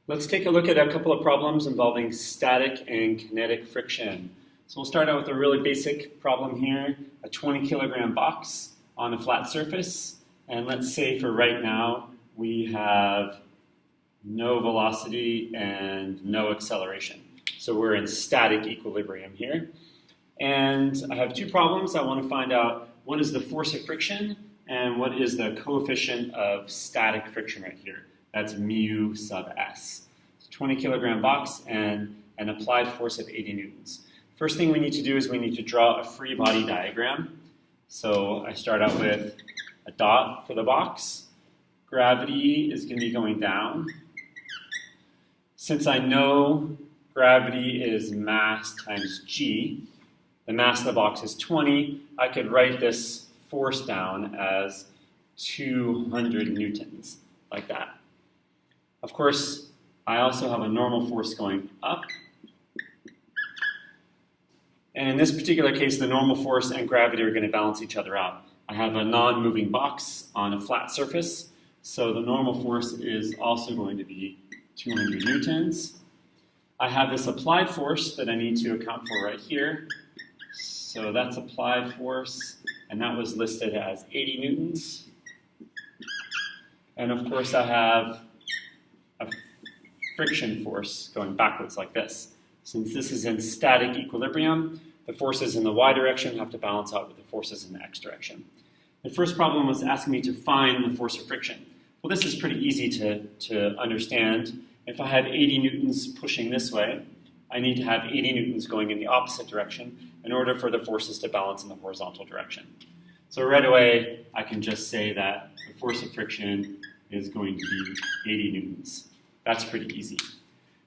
Let's take a look at a couple of problems involving static and kinetic friction. So we'll start out with a really basic problem here, a 20 kilogram box on a flat surface. And let's say for right now, we have no velocity and no acceleration. So we're in static equilibrium here. And I have two problems. I want to find out what is the force of friction and what is the coefficient of static friction right here. That's mu sub s. 20 kilogram box and an applied force of 80 newtons. First thing we need to do is we need to draw a free body diagram. So I start out with a dot for the box. Gravity is going to be going down. Since I know gravity is mass times g, the mass of the box is 20, I could write this force down as 200 newtons, like that. Of course, I also have a normal force going up. And in this particular case, the normal force and gravity are going to balance each other out. I have a non-moving box on a flat surface, so the normal force is also going to be 200 newtons. I have this applied force that I need to account for right here. So that's applied force, and that was listed as 80 newtons. And of course, I have a friction force going backwards like this. Since this is in static equilibrium, the forces in the y direction have to balance out with the forces in the x direction. The first problem was asking me to find the force of friction. Well, this is pretty easy to understand. If I have 80 newtons pushing this way, I need to have 80 newtons going in the opposite direction in order for the forces to balance in the horizontal direction. So right away, I can just say that the force of friction is going to be 80 newtons. That's pretty easy.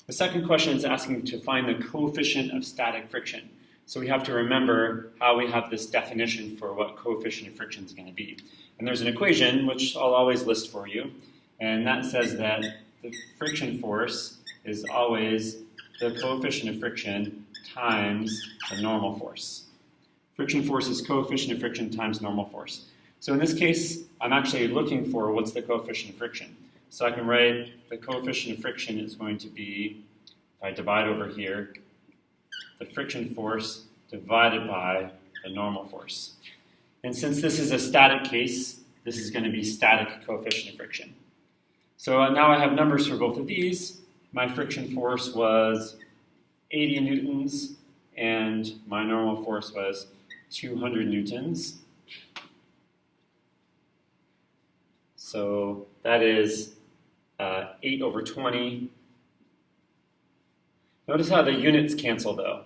The second question is asking to find the coefficient of static friction. So we have to remember how we have this definition for what coefficient of friction is going to be. And there's an equation, which I'll always list for you, and that says that the friction force is always the coefficient of friction times the normal force. Friction force is coefficient of friction times normal force. So in this case, I'm actually looking for what's the coefficient of friction. So I can write the coefficient of friction is going to be, if I divide over here, the friction force divided by the normal force. And since this is a static case, this is going to be static coefficient of friction. So now I have numbers for both of these. My friction force was 80 newtons, and my normal force was 200 newtons. So that is 8 over 20. Notice how the units cancel, though.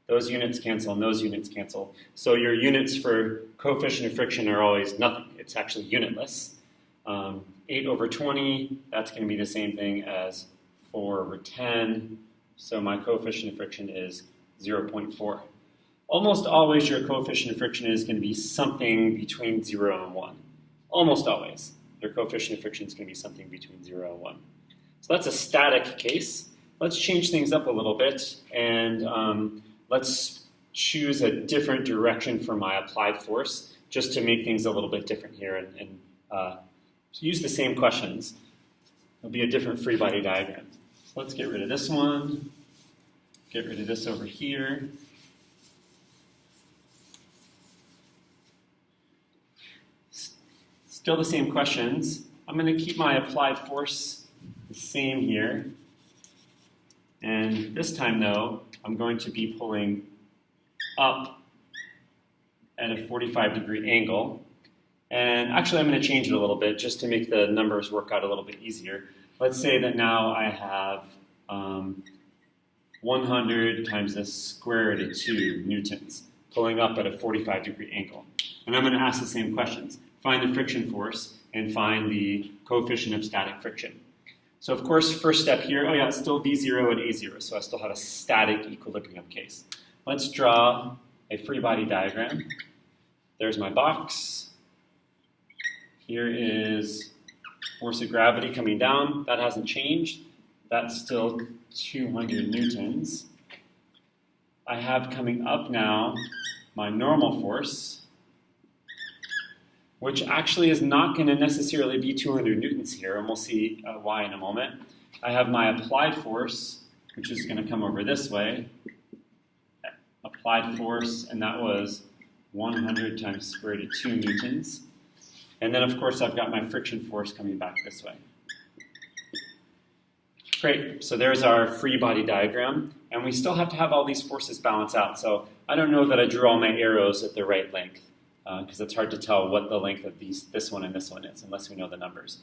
Those units cancel and those units cancel. So your units for coefficient of friction are always nothing. It's actually unitless. 8 over 20, that's going to be the same thing as 4 over 10. So my coefficient of friction is 0.4. Almost always your coefficient of friction is going to be something between 0 and 1. Almost always. Your coefficient of friction is going to be something between 0 and 1. So that's a static case. Let's change things up a little bit, and let's choose a different direction for my applied force, just to make things a little bit different here, and use the same questions. It'll be a different free body diagram. So let's get rid of this one, get rid of this over here. Still the same questions. I'm going to keep my applied force the same here. And this time, though, I'm going to be pulling up at a 45-degree angle. And actually, I'm going to change it a little bit just to make the numbers work out a little bit easier. Let's say that now I have 100 times the square root of 2 newtons, pulling up at a 45-degree angle. And I'm going to ask the same questions. Find the friction force and find the coefficient of static friction. So of course, first step here, oh yeah, it's still V0 and A0, so I still have a static equilibrium case. Let's draw a free body diagram. There's my box. Here is force of gravity coming down. That hasn't changed. That's still 200 newtons. I have coming up now my normal force. which actually is not going to necessarily be 200 newtons here, and we'll see why in a moment. I have my applied force, which is going to come over this way. Applied force, and that was 100 times square root of 2 newtons. And then, of course, I've got my friction force coming back this way. Great, so there's our free body diagram, and we still have to have all these forces balance out. So I don't know that I drew all my arrows at the right length, because it's hard to tell what the length of this one and this one is, unless we know the numbers.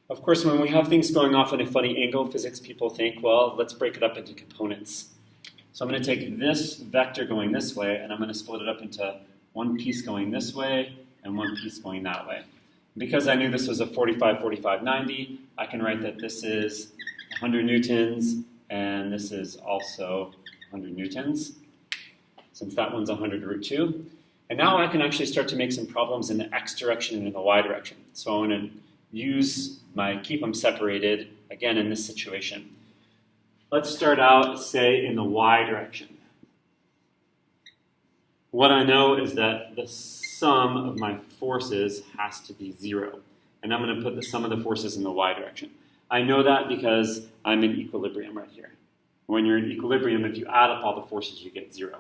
Of course, when we have things going off in a funny angle, physics people think, well, let's break it up into components. So I'm going to take this vector going this way, and I'm going to split it up into one piece going this way and one piece going that way. Because I knew this was a 45, 45, 90, I can write that this is 100 newtons, and this is also 100 newtons, since that one's 100 root 2. And now I can actually start to make some problems in the x direction and in the y direction. So I'm going to keep them separated, again, in this situation. Let's start out, say, in the y direction. What I know is that the sum of my forces has to be 0. And I'm going to put the sum of the forces in the y direction. I know that because I'm in equilibrium right here. When you're in equilibrium, if you add up all the forces, you get 0.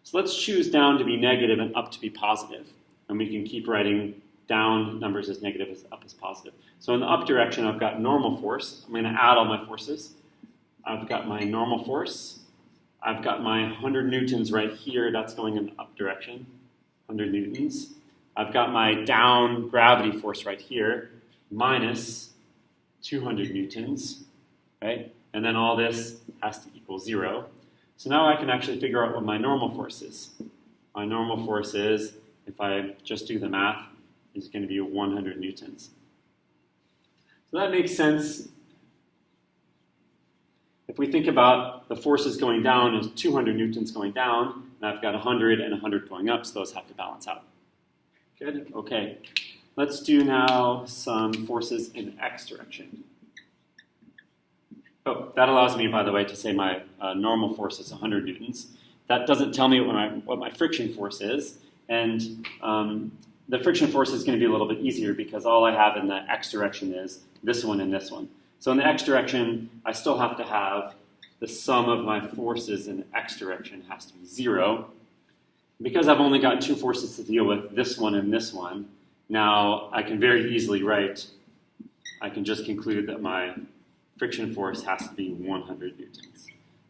So let's choose down to be negative and up to be positive. And we can keep writing down numbers as negative as up as positive. So in the up direction, I've got normal force. I'm going to add all my forces. I've got my normal force. I've got my 100 newtons right here. That's going in the up direction, 100 newtons. I've got my down gravity force right here, minus 200 newtons, right? And then all this has to equal 0. So now I can actually figure out what my normal force is. My normal force is, if I just do the math, is going to be 100 newtons. So that makes sense. If we think about the forces going down as 200 newtons going down, and I've got 100 and 100 going up, so those have to balance out. Good? Okay. Let's do now some forces in the x direction. Oh, that allows me, by the way, to say my normal force is 100 newtons. That doesn't tell me what my friction force is, and the friction force is going to be a little bit easier because all I have in the x direction is this one and this one. So in the x direction, I still have to have the sum of my forces in the x direction has to be 0. Because I've only got two forces to deal with, this one and this one, now I can very easily write, I can just conclude that my friction force has to be 100 newtons.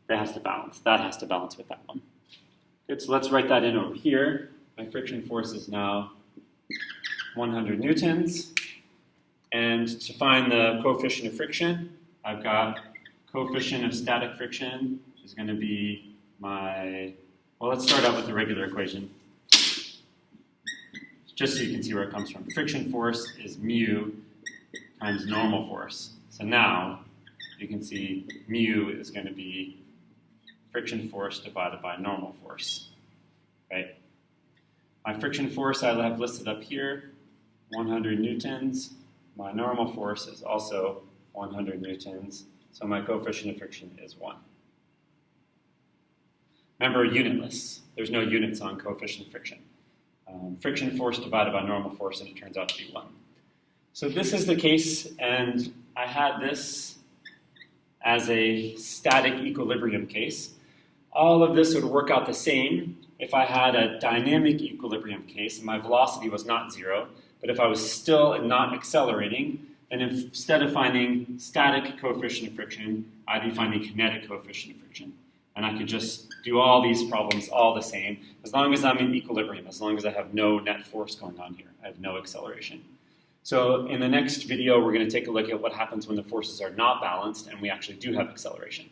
That has to balance. That has to balance with that one. Good, so let's write that in over here. My friction force is now 100 newtons. And to find the coefficient of friction, I've got coefficient of static friction, which is going to be my, well, let's start out with the regular equation, just so you can see where it comes from. Friction force is mu times normal force. So now you can see mu is going to be friction force divided by normal force, right? My friction force I have listed up here, 100 newtons. My normal force is also 100 newtons, so my coefficient of friction is 1. Remember, unitless. There's no units on coefficient of friction. Friction force divided by normal force, and it turns out to be 1. So this is the case, and I had this as a static equilibrium case. All of this would work out the same if I had a dynamic equilibrium case, and my velocity was not 0. But if I was still not accelerating, and instead of finding static coefficient of friction, I'd be finding kinetic coefficient of friction. And I could just do all these problems all the same, as long as I'm in equilibrium, as long as I have no net force going on here. I have no acceleration. So in the next video, we're going to take a look at what happens when the forces are not balanced and we actually do have acceleration.